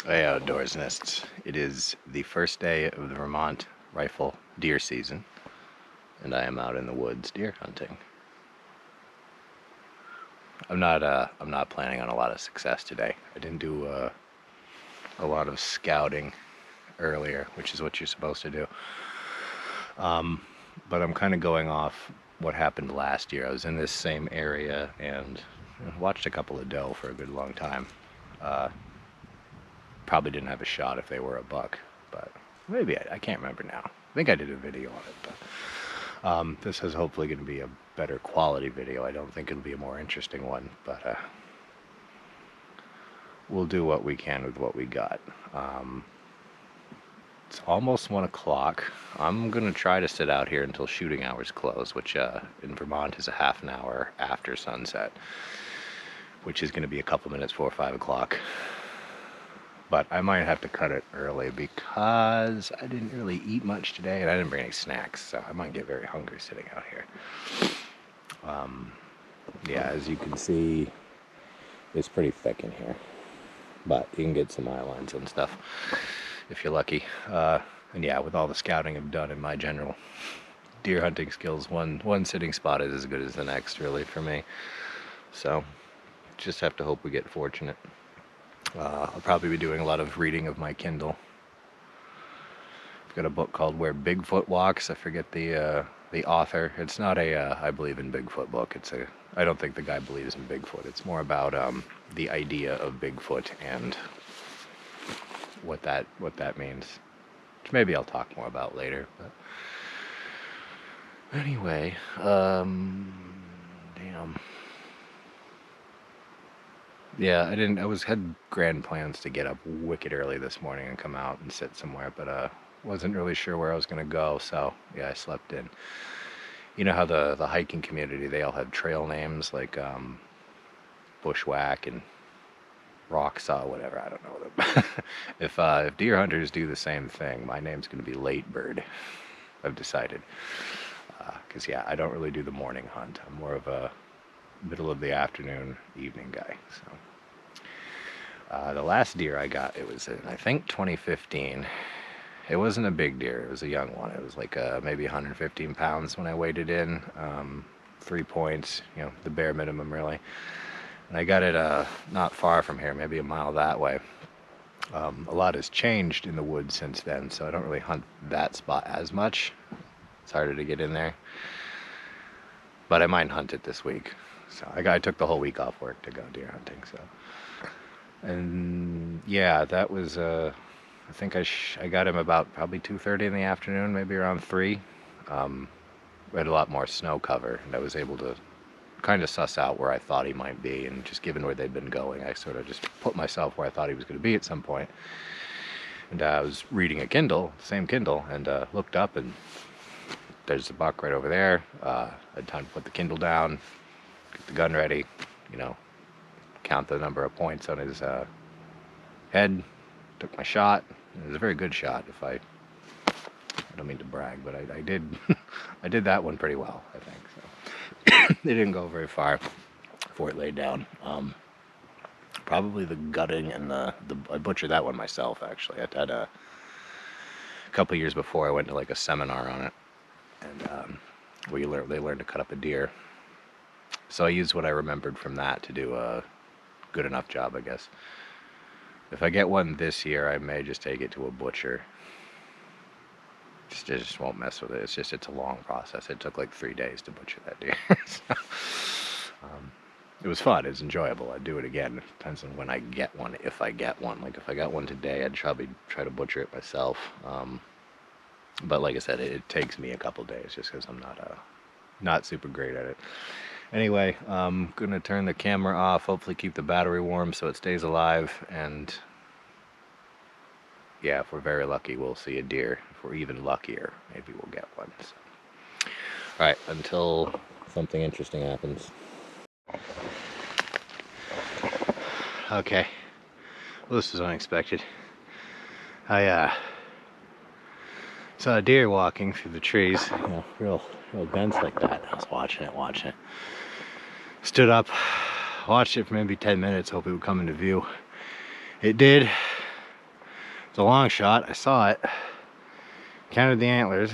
Hey, outdoors nests. It is the first day of the Vermont rifle deer season, and I am out in the woods deer hunting. I'm not planning on a lot of success today. I didn't do a lot of scouting earlier, which is what you're supposed to do. But I'm kind of going off what happened last year. I was in this same area and watched a couple of doe for a good long time. Probably didn't have a shot if they were a buck, but maybe I can't remember now. I think I did a video on it, but this is hopefully going to be a better quality video. I don't think it'll be a more interesting one, but we'll do what we can with what we got. It's almost 1 o'clock. I'm going to try to sit out here until shooting hours close, which in Vermont is a half an hour after sunset, which is going to be a couple minutes before 5 o'clock. But I might have to cut it early because I didn't really eat much today and I didn't bring any snacks, so I might get very hungry sitting out here. Yeah, as you can see, it's pretty thick in here, but you can get some eye lines and stuff if you're lucky. And yeah, with all the scouting I've done in my general deer hunting skills, one sitting spot is as good as the next, really, for me. So just have to hope we get fortunate. I'll probably be doing a lot of reading of my Kindle. I've got a book called Where Bigfoot Walks. I forget the author. It's not a I believe in Bigfoot book. I don't think the guy believes in Bigfoot. It's more about the idea of Bigfoot and what that means, which maybe I'll talk more about later. But anyway, damn. Yeah, had grand plans to get up wicked early this morning and come out and sit somewhere, but wasn't really sure where I was gonna go, so yeah, I slept in. You know how the hiking community, they all have trail names like Bushwhack and Rock Saw, whatever, I don't know them. If deer hunters do the same thing, my name's gonna be Late Bird, I've decided. Because yeah, I don't really do the morning hunt. I'm more of a middle of the afternoon, evening guy. So the last deer I got, it was in, I think, 2015. It wasn't a big deer. It was a young one. It was like maybe 115 pounds when I weighed it in. 3 points, the bare minimum, really. And I got it not far from here, maybe a mile that way. A lot has changed in the woods since then, so I don't really hunt that spot as much. It's harder to get in there. But I might hunt it this week. So I took the whole week off work to go deer hunting. So, and yeah, that was I think I got him about probably 2:30 in the afternoon, maybe around 3. We had a lot more snow cover, and I was able to kind of suss out where I thought he might be, and just given where they'd been going, I sort of just put myself where I thought he was going to be at some point. And I was reading a Kindle, same Kindle, and looked up, and there's a buck right over there. I had time to put the Kindle down, get the gun ready, count the number of points on his head, took my shot. It was a very good shot. I don't mean to brag, but I did I did that one pretty well, I think. So it didn't go very far before it laid down. Probably the gutting and I butchered that one myself, actually. I had a couple years before I went to like a seminar on it, and they learned to cut up a deer. So I used what I remembered from that to do a good enough job, I guess. If I get one this year, I may just take it to a butcher. Just won't mess with it. It's a long process. It took like 3 days to butcher that deer. So, it was fun. It was enjoyable. I'd do it again. It depends on when I get one, if I get one. Like if I got one today, I'd probably try to butcher it myself. But like I said, it takes me a couple days just because I'm not super great at it. Anyway, I'm gonna turn the camera off, hopefully keep the battery warm so it stays alive, and yeah, if we're very lucky, we'll see a deer. If we're even luckier, maybe we'll get one. So. Alright, until something interesting happens. Okay, well, this was unexpected. I saw a deer walking through the trees, real dense like that. I was watching it. Stood up, watched it for maybe 10 minutes, hope it would come into view. It did. It's a long shot. I saw it. Counted the antlers.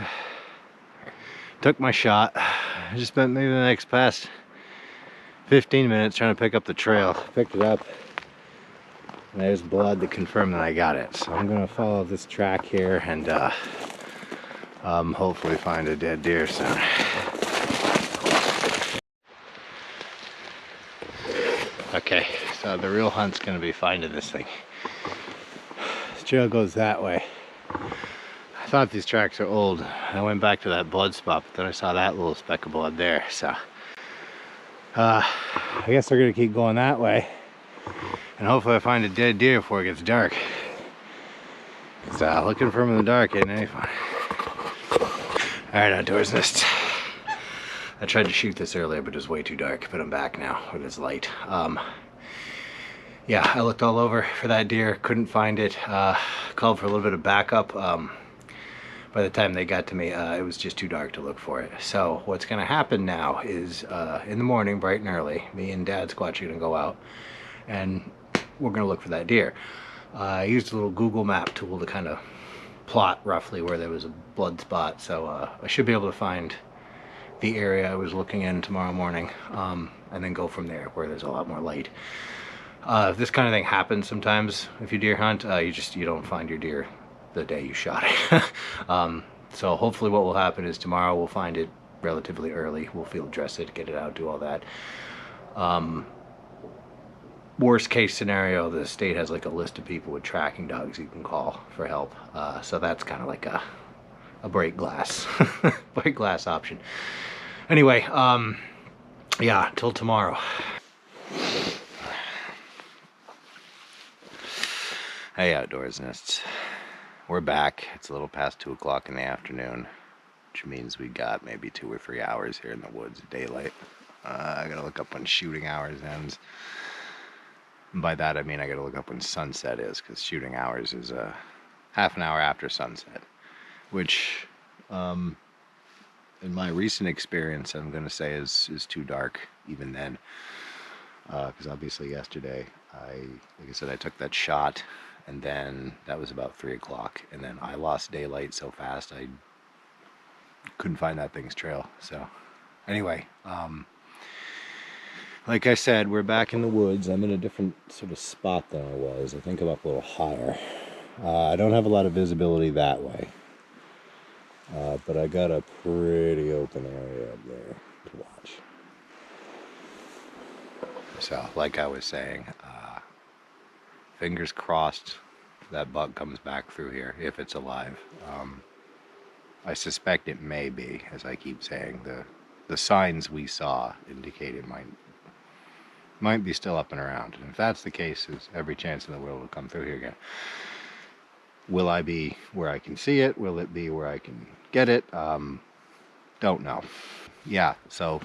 Took my shot. I just spent maybe the next past 15 minutes trying to pick up the trail. Picked it up. And there's blood to confirm that I got it. So I'm gonna follow this track here and hopefully find a dead deer soon. Okay, so the real hunt's gonna be finding this thing. This trail goes that way. I thought these tracks are old. I went back to that blood spot, but then I saw that little speck of blood there. So I guess they're gonna keep going that way. And hopefully I find a dead deer before it gets dark. So looking for them in the dark ain't any fun. Alright, outdoorsnists. I tried to shoot this earlier, but it was way too dark. But I'm back now with this light. Yeah, I looked all over for that deer, couldn't find it. Called for a little bit of backup. By the time they got to me, it was just too dark to look for it. So what's gonna happen now is in the morning, bright and early, me and Dad Squatch are gonna go out and we're gonna look for that deer. I used a little Google map tool to kind of plot roughly where there was a blood spot. So I should be able to find the area I was looking in tomorrow morning, and then go from there where there's a lot more light. This kind of thing happens sometimes if you deer hunt. You don't find your deer the day you shot it. So hopefully what will happen is tomorrow we'll find it relatively early. We'll field dress it, get it out, do all that. Worst case scenario, the state has like a list of people with tracking dogs you can call for help. So that's kind of like a break glass break glass option. Anyway, yeah, till tomorrow. Hey, outdoorsnists. We're back. It's a little past 2 o'clock in the afternoon, which means we got maybe 2 or 3 hours here in the woods of daylight. I gotta look up when shooting hours ends. And by that I mean I gotta look up when sunset is, because shooting hours is half an hour after sunset, which in my recent experience I'm gonna say is too dark even then, because obviously yesterday like I said, I took that shot and then that was about 3 o'clock, and then I lost daylight so fast I couldn't find that thing's trail. So anyway, like I said, we're back in the woods. I'm in a different sort of spot than I was. I think I'm up a little higher. I don't have a lot of visibility that way, but I got a pretty open area up there to watch. So, like I was saying, fingers crossed that buck comes back through here, if it's alive. I suspect it may be, as I keep saying. The signs we saw indicate it might be still up and around. And if that's the case, there's every chance in the world it'll come through here again. Will I be where I can see it? Will it be where I can get it? Don't know. Yeah, so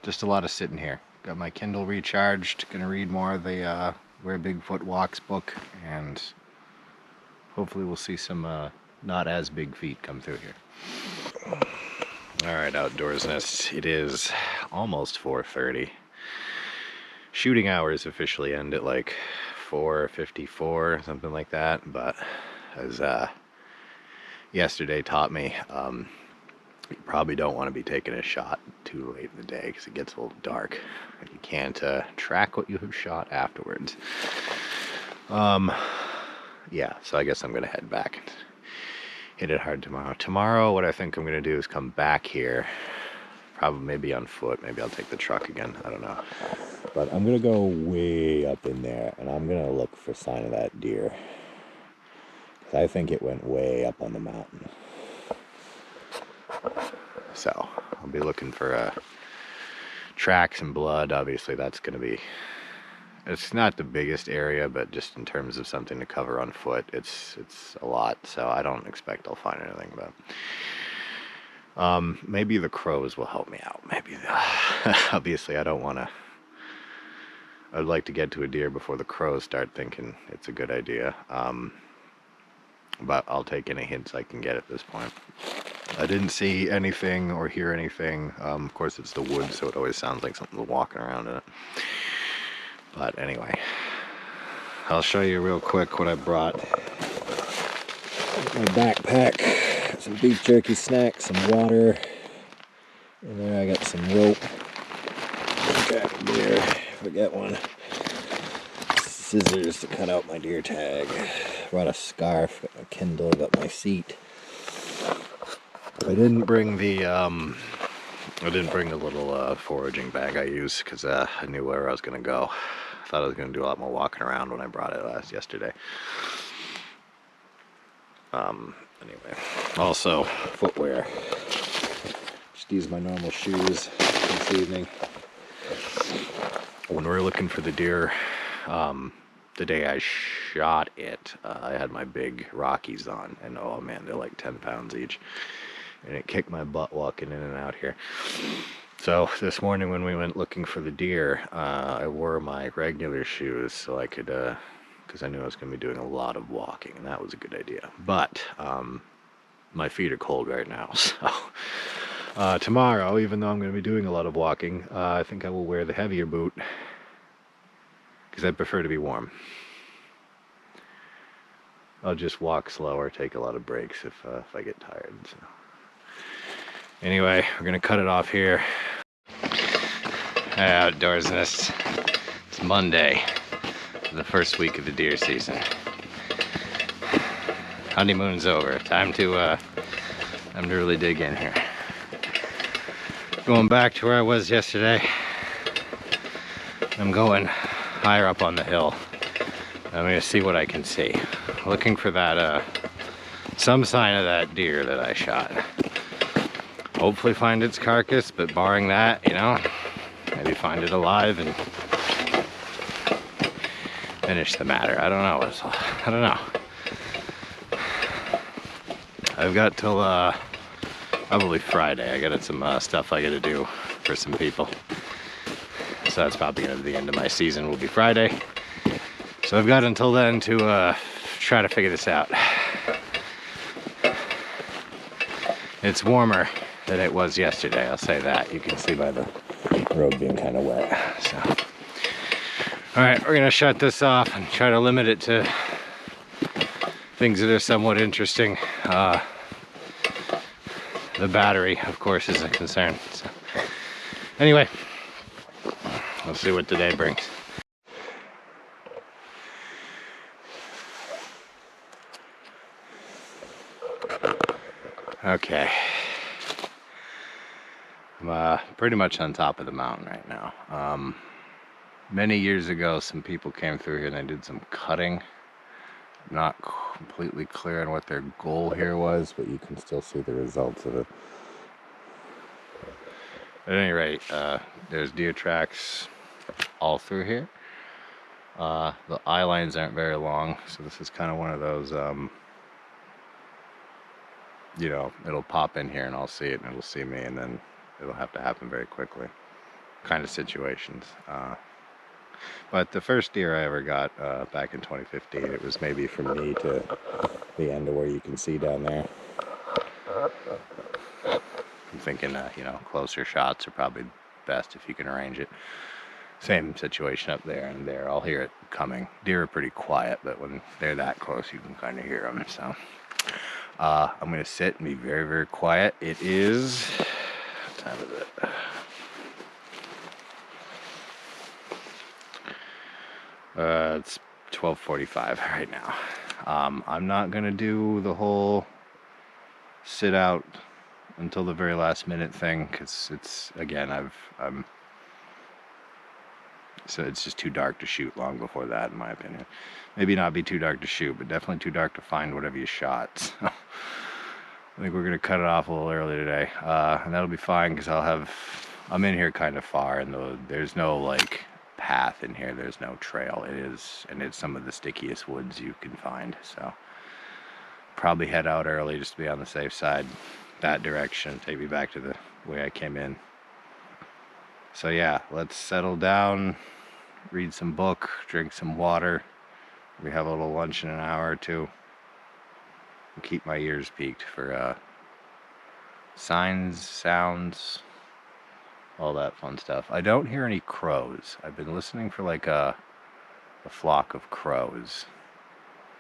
just a lot of sitting here. Got my Kindle recharged. Gonna read more of the Where Bigfoot Walks book, and hopefully we'll see some not as big feet come through here. Alright, outdoorsnists. It is almost 4:30. Shooting hours officially end at like 4:54, something like that, but as yesterday taught me, you probably don't want to be taking a shot too late in the day because it gets a little dark and you can't track what you have shot afterwards. Yeah, so I guess I'm gonna head back and hit it hard tomorrow. Tomorrow, what I think I'm gonna do is come back here, probably maybe on foot. Maybe I'll take the truck again, I don't know. But I'm gonna go way up in there and I'm gonna look for sign of that deer. I think it went way up on the mountain. So I'll be looking for tracks and blood. Obviously that's gonna be, it's not the biggest area, but just in terms of something to cover on foot, it's a lot. So I don't expect I'll find anything, but maybe the crows will help me out. Maybe obviously I don't want to, I'd like to get to a deer before the crows start thinking it's a good idea. But I'll take any hints I can get at this point. I didn't see anything or hear anything. Of course it's the woods, so it always sounds like something's walking around in it. But anyway, I'll show you real quick what I brought. My backpack, some beef jerky snacks, some water. And there I got some rope. Grab a deer, if I get one. Scissors to cut out my deer tag. Brought a scarf, got my Kindle, got my seat. I didn't bring the little foraging bag I use because I knew where I was gonna go. I thought I was gonna do a lot more walking around when I brought it yesterday. Anyway, also footwear. Just use my normal shoes this evening. When we were looking for the deer, the day I shot it, I had my big Rockies on, and oh man, they're like 10 pounds each. And it kicked my butt walking in and out here. So this morning when we went looking for the deer, I wore my regular shoes so I could, because I knew I was going to be doing a lot of walking, and that was a good idea. But my feet are cold right now, so tomorrow, even though I'm going to be doing a lot of walking, I think I will wear the heavier boot because I prefer to be warm. I'll just walk slower, take a lot of breaks if I get tired. So. Anyway, we're gonna cut it off here. Outdoorsness. It's Monday, the first week of the deer season. Honeymoon's over. Time to really dig in here. Going back to where I was yesterday. I'm going higher up on the hill. I'm gonna see what I can see. Looking for that some sign of that deer that I shot. Hopefully find its carcass, but barring that, you know, maybe find it alive and finish the matter. I don't know. I don't know. I've got till probably Friday. I got some stuff I gotta do for some people. So that's probably gonna be the end of my season, will be Friday. So I've got until then to try to figure this out. It's warmer than it was yesterday, I'll say that. You can see by the road being kind of wet. So, all right, we're gonna shut this off and try to limit it to things that are somewhat interesting. The battery, of course, is a concern. So, anyway, we'll see what today brings. Okay. I'm pretty much on top of the mountain right now. Many years ago, some people came through here and they did some cutting. Not completely clear on what their goal here was, but you can still see the results of it. At any rate, there's deer tracks all through here. The eye lines aren't very long, so this is kind of one of those, you know, it'll pop in here and I'll see it and it'll see me, and then it'll have to happen very quickly kind of situations. But the first deer I ever got back in 2015, it was maybe from me to the end of where you can see down there. I'm thinking, you know, closer shots are probably best if you can arrange it. Same situation up there and there. I'll hear it coming. Deer are pretty quiet, but when they're that close, you can kind of hear them. So I'm going to sit and be very, very quiet. It is, what time is it? It's 12:45 right now. I'm not gonna do the whole sit out until the very last minute thing, because it's, again, so it's just too dark to shoot long before that, in my opinion. Maybe not be too dark to shoot, but definitely too dark to find whatever you shot. So I think we're gonna cut it off a little early today, and that'll be fine because I'm in here kind of far, and there's no like path in here. There's no trail. It's some of the stickiest woods you can find. So probably head out early just to be on the safe side. That direction, take me back to the way I came in. So yeah, let's settle down, read some book, drink some water. We have a little lunch in an hour or two. And keep my ears peaked for signs, sounds, all that fun stuff. I don't hear any crows. I've been listening for like a flock of crows.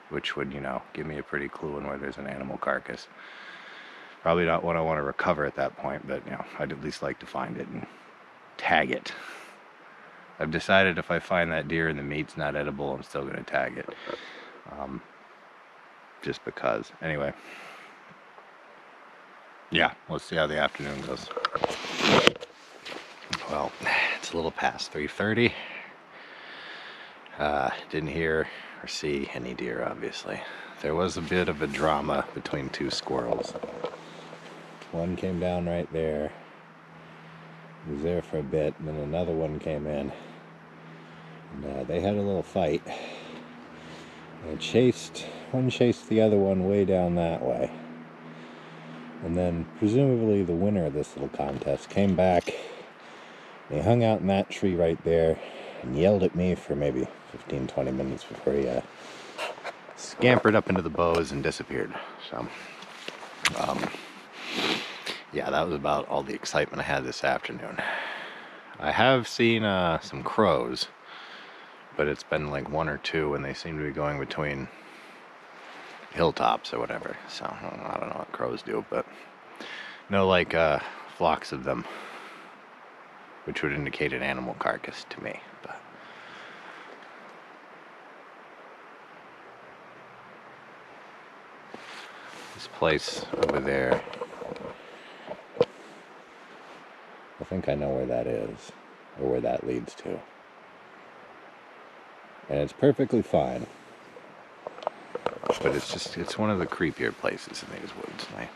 which would, give me a pretty clue on where there's an animal carcass. Probably not what I want to recover at that point, but, I'd at least like to find it and tag it. I've decided if I find that deer and the meat's not edible, I'm still going to tag it. Just because. Anyway. Yeah, let's see how the afternoon goes. Well, it's a little past 3:30. Didn't hear or see any deer, obviously. There was a bit of a drama between two squirrels. One came down right there. He was there for a bit, and then another one came in. And they had a little fight. And one chased the other one way down that way. And then, presumably, the winner of this little contest came back. He hung out in that tree right there and yelled at me for maybe 15-20 minutes before he scampered up into the boughs and disappeared. So, yeah, that was about all the excitement I had this afternoon. I have seen some crows, but it's been like one or two, and they seem to be going between hilltops or whatever. So I don't know what crows do, but no, like flocks of them, which would indicate an animal carcass to me. But this place over there, I think I know where that is, or where that leads to, and it's perfectly fine. But it's one of the creepier places in these woods. I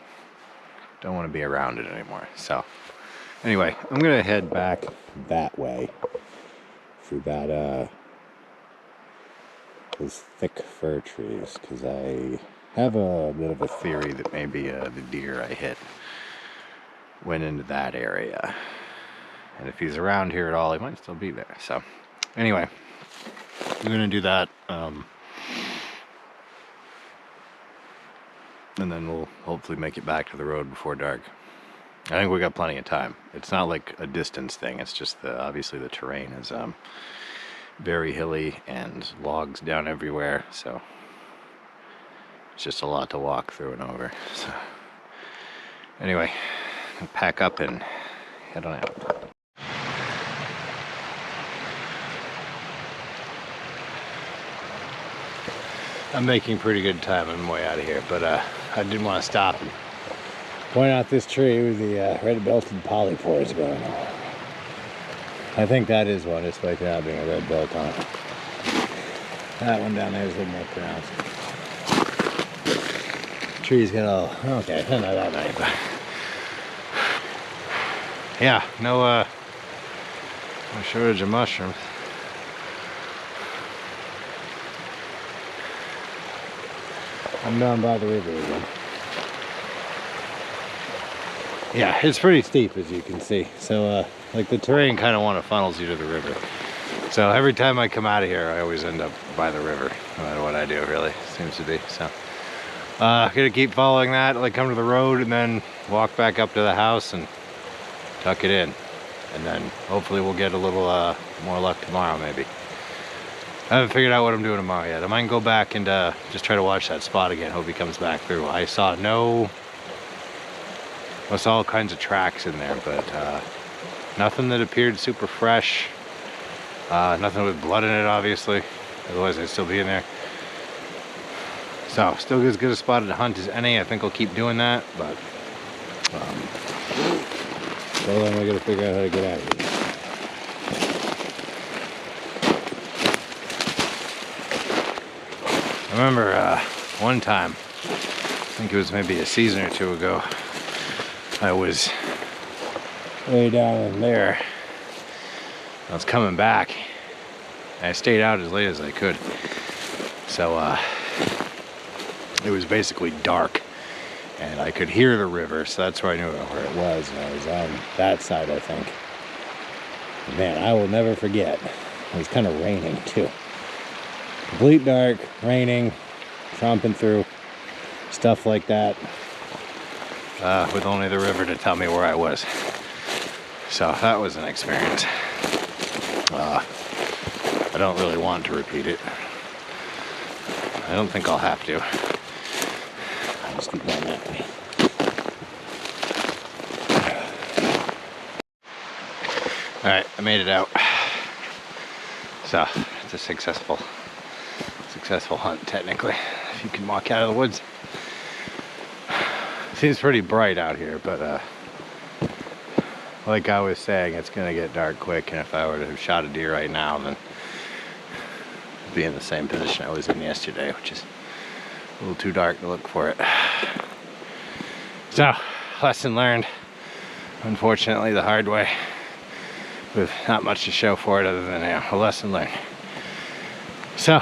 don't want to be around it anymore. So, anyway, I'm going to head back that way through those thick fir trees, because I have a bit of a theory that maybe the deer I hit went into that area. And if he's around here at all, he might still be there. So, anyway, I'm going to do that. And then we'll hopefully make it back to the road before dark. I think we got plenty of time. It's not like a distance thing. It's just obviously the terrain is very hilly and logs down everywhere. So it's just a lot to walk through and over. So anyway, I'll pack up and head on out. I'm making pretty good time on my way out of here, but I did want to stop and point out this tree with the red-belted polypores going on. I think that is one, just like that being a red belt on it. That one down there is a little more pronounced. Trees get all, okay, not that many, but yeah, no shortage of mushrooms. I'm down by the river again. Yeah, it's pretty steep, as you can see. So, like, the terrain kind of funnels you to the river. So every time I come out of here, I always end up by the river, no matter what I do, really, seems to be. So, gonna keep following that, like, come to the road and then walk back up to the house and tuck it in. And then hopefully we'll get a little more luck tomorrow, maybe. I haven't figured out what I'm doing tomorrow yet. I might go back and just try to watch that spot again. Hope he comes back through. I saw all kinds of tracks in there, but nothing that appeared super fresh. Nothing with blood in it, obviously. Otherwise, I'd still be in there. So, still as good a spot to hunt as any. I think I'll keep doing that, but well, then we gotta figure out how to get out of here. I remember one time, I think it was maybe a season or two ago, I was way down in there. I was coming back, and I stayed out as late as I could. So it was basically dark, and I could hear the river, so that's where I knew where it was. And I was on that side, I think. Man, I will never forget. It was kind of raining too. Complete dark, raining, tromping through, stuff like that, with only the river to tell me where I was. So that was an experience. I don't really want to repeat it. I don't think I'll have to. I'll just keep going that way. Alright, I made it out. So, it's a successful hunt, technically, if you can walk out of the woods. Seems pretty bright out here, but like I was saying, it's gonna get dark quick, and if I were to have shot a deer right now, then I'd be in the same position I was in yesterday, which is a little too dark to look for it. So, lesson learned, unfortunately, the hard way, with not much to show for it other than, you know, a lesson learned. So,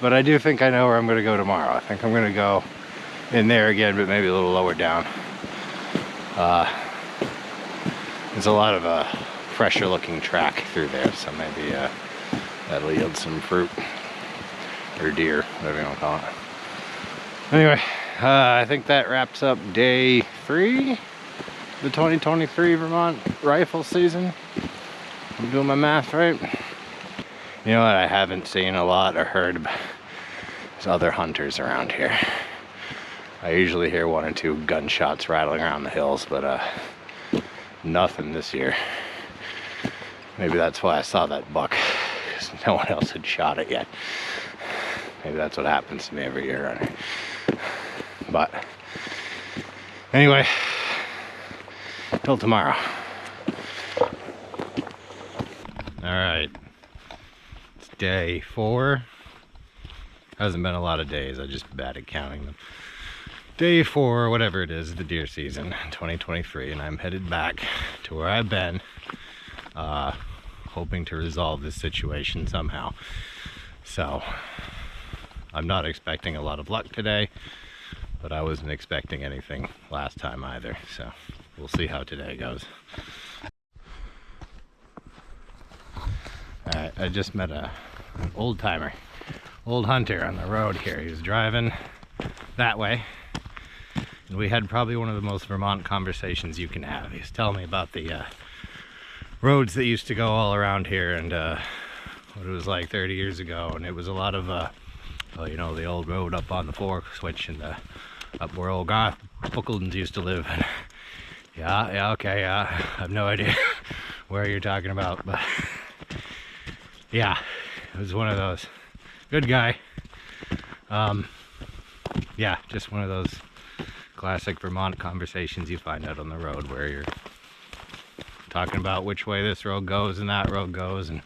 but I do think I know where I'm going to go tomorrow. I think I'm going to go in there again, but maybe a little lower down. There's a lot of fresher looking track through there, so maybe that'll yield some fruit, or deer, whatever you want to call it. Anyway, I think that wraps up day 3 of the 2023 Vermont rifle season. I'm doing my math right. You know what I haven't seen a lot or heard about is other hunters around here. I usually hear 1 or 2 gunshots rattling around the hills, but nothing this year. Maybe that's why I saw that buck, because no one else had shot it yet. Maybe that's what happens to me every year around here. But anyway, till tomorrow. Alright, it's day 4. Hasn't been a lot of days, I'm just bad at counting them. Day 4, whatever it is, the deer season 2023, and I'm headed back to where I've been, hoping to resolve this situation somehow. So, I'm not expecting a lot of luck today, but I wasn't expecting anything last time either, so we'll see how today goes. Alright, I just met an old timer, old hunter on the road here. He was driving that way, and we had probably one of the most Vermont conversations you can have. He was telling me about the roads that used to go all around here, and what it was like 30 years ago, and it was a lot of, you know, the old road up on the fork switch, and up where old Garth Buckledens used to live. And yeah, okay, I have no idea where you're talking about, but yeah, it was one of those. Good guy. Yeah, just one of those classic Vermont conversations you find out on the road, where you're talking about which way this road goes and that road goes, and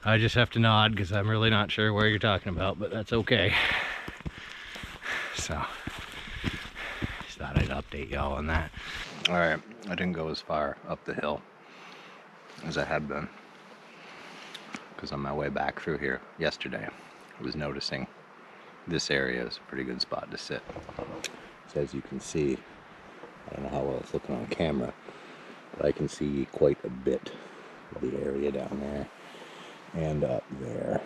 I just have to nod because I'm really not sure where you're talking about, but that's okay. So, just thought I'd update y'all on that. Alright, I didn't go as far up the hill as I had been, because on my way back through here yesterday, I was noticing this area is a pretty good spot to sit. So as you can see, I don't know how well it's looking on camera, but I can see quite a bit of the area down there and up there.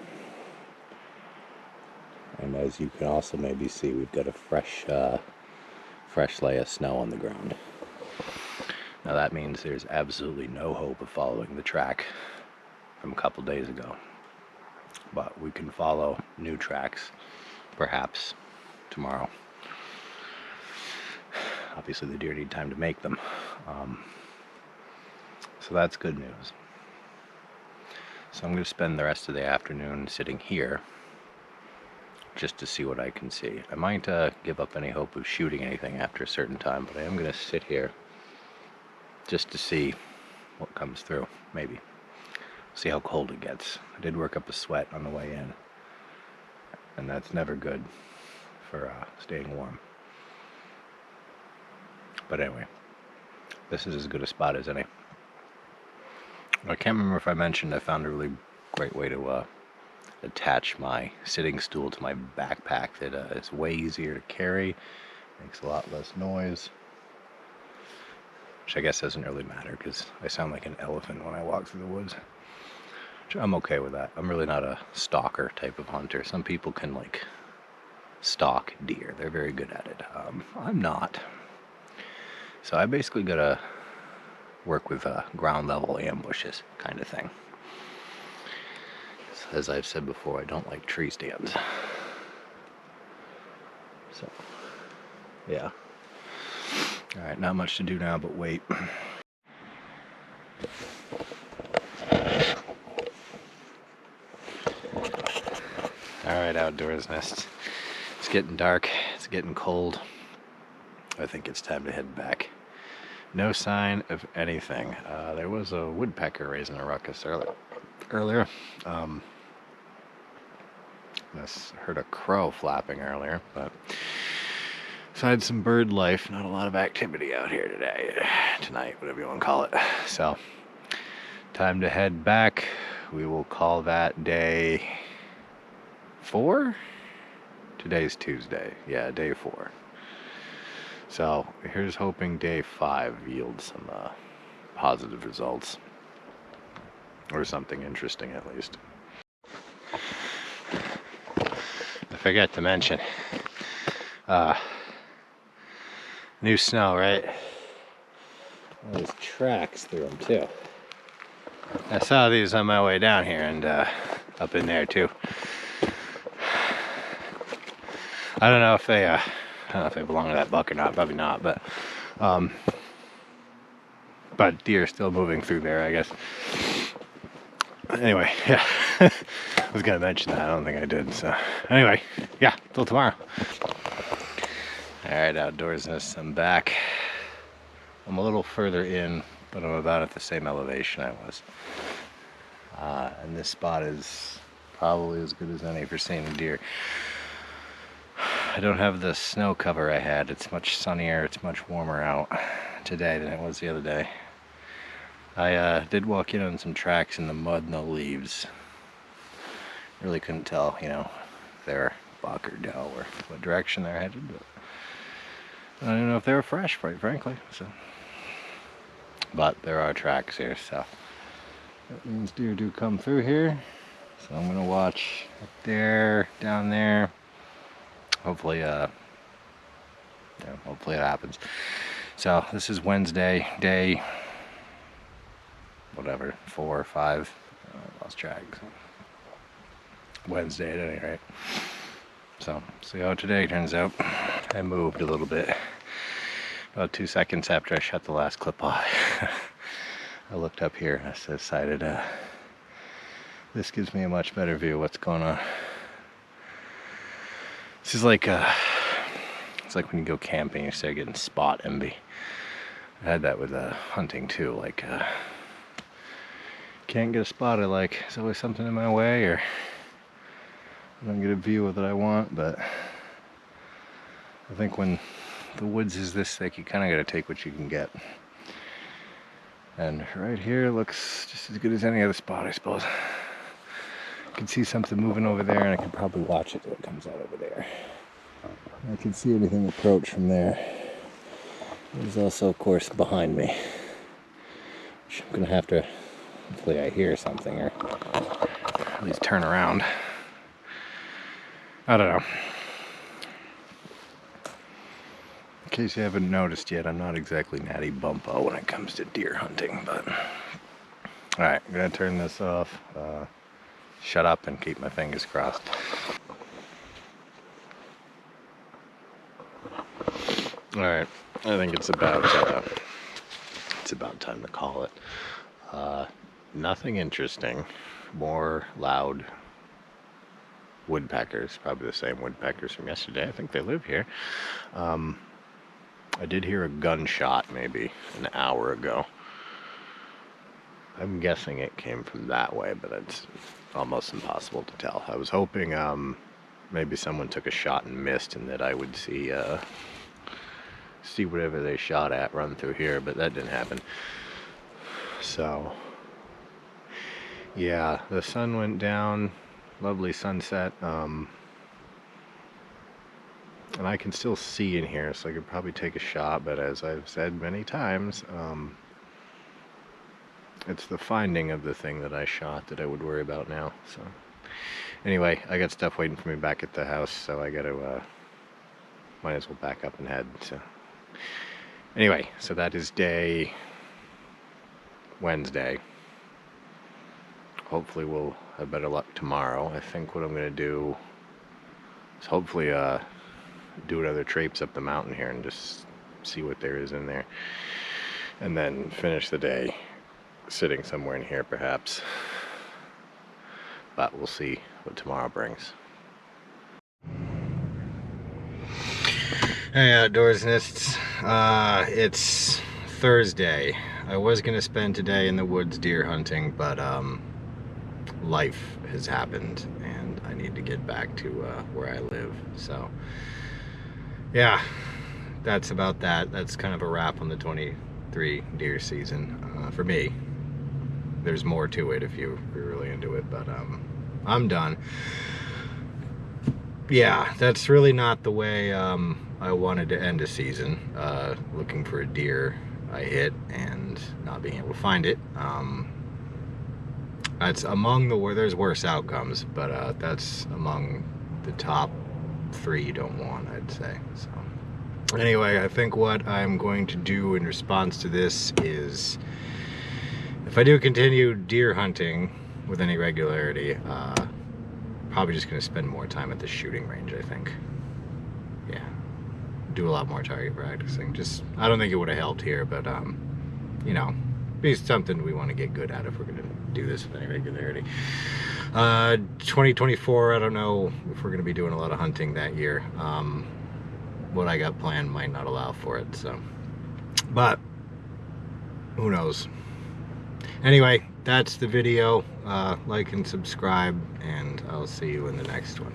And as you can also maybe see, we've got a fresh lay of snow on the ground. Now that means there's absolutely no hope of following the track from a couple days ago, but we can follow new tracks perhaps tomorrow. Obviously the deer need time to make them, so that's good news. So I'm going to spend the rest of the afternoon sitting here just to see what I can see. I might give up any hope of shooting anything after a certain time, but I am going to sit here just to see what comes through, maybe. See how cold it gets. I did work up a sweat on the way in, and that's never good for staying warm. But anyway, this is as good a spot as any. I can't remember if I mentioned I found a really great way to attach my sitting stool to my backpack that is way easier to carry, makes a lot less noise, which I guess doesn't really matter because I sound like an elephant when I walk through the woods. I'm okay with that. I'm really not a stalker type of hunter. Some people can like stalk deer. They're very good at it. I'm not. So I basically gotta work with ground level ambushes kind of thing. As I've said before, I don't like tree stands. So, yeah. All right, not much to do now but wait. All right, outdoors nest. It's getting dark. It's getting cold. I think it's time to head back. No sign of anything. There was a woodpecker raising a ruckus earlier. I heard a crow flapping earlier, but besides some bird life, not a lot of activity out here tonight, whatever you want to call it. So, time to head back. We will call that day 4? Today's Tuesday. Yeah, day 4. So, here's hoping day 5 yields some positive results. Or something interesting, at least. I forgot to mention, new snow, right? There's tracks through them, too. I saw these on my way down here and up in there, too. I don't know if they belong to that buck or not. Probably not, but deer are still moving through there, I guess. Anyway, yeah. I was gonna mention that. I don't think I did. So anyway, yeah. Till tomorrow. All right, outdoorsness. I'm back. I'm a little further in, but I'm about at the same elevation I was. And this spot is probably as good as any for seeing deer. I don't have the snow cover I had. It's much sunnier, it's much warmer out today than it was the other day. I did walk in on some tracks in the mud and the leaves. Really couldn't tell, if they're buck or doe or what direction they're headed, but I don't know if they were fresh, quite frankly. But there are tracks here, so that means deer do come through here. So I'm gonna watch up there, down there. Hopefully, hopefully it happens. So this is Wednesday, day, whatever, 4 or 5. I lost track. Wednesday at any rate. So see how today turns out. I moved a little bit. About 2 seconds after I shut the last clip off, I looked up here and I decided this gives me a much better view of what's going on. This is like it's like when you go camping, you start getting spot envy. I had that with hunting too. Like, can't get a spot I like. There's always something in my way, or I don't get a view of that I want. But I think when the woods is this thick, you kind of got to take what you can get. And right here looks just as good as any other spot, I suppose. I can see something moving over there, and I can probably watch it till it comes out over there. I can see anything approach from there. There's also, of course, behind me, which I'm gonna have to, hopefully I hear something, or at least turn around. I don't know. In case you haven't noticed yet, I'm not exactly natty bumpo when it comes to deer hunting, but alright, I'm gonna turn this off, shut up and keep my fingers crossed. Alright, I think it's about time to call it. Nothing interesting. More loud woodpeckers, probably the same woodpeckers from yesterday. I think they live here. I did hear a gunshot maybe an hour ago. I'm guessing it came from that way, but it's almost impossible to tell. I was hoping maybe someone took a shot and missed, and that I would see whatever they shot at run through here, but that didn't happen. So yeah, the sun went down, lovely sunset, and I can still see in here, so I could probably take a shot, but as I've said many times, it's the finding of the thing that I shot that I would worry about now. So anyway, I got stuff waiting for me back at the house, so I gotta might as well back up and head. So anyway, so that is day Wednesday. Hopefully we'll have better luck tomorrow. I think what I'm gonna do is hopefully do another traipse up the mountain here and just see what there is in there, and then finish the day sitting somewhere in here perhaps. But we'll see what tomorrow brings. Hey outdoorsnists, it's Thursday. I was gonna spend today in the woods deer hunting, but life has happened and I need to get back to where I live. So yeah, that's about that. That's kind of a wrap on the 23 deer season for me. There's more to it if you're really into it, but I'm done. Yeah, that's really not the way I wanted to end a season, looking for a deer I hit and not being able to find it. That's among the, where there's worse outcomes, but that's among the top 3 you don't want, I'd say. So anyway, I think what I'm going to do in response to this is, if I do continue deer hunting with any regularity, probably just going to spend more time at the shooting range, I think. Yeah, do a lot more target practicing. Just, I don't think it would have helped here, but you know, be something we want to get good at if we're going to do this with any regularity. 2024, I don't know if we're going to be doing a lot of hunting that year. What I got planned might not allow for it, so, but who knows. Anyway, that's the video. Like and subscribe, and I'll see you in the next one.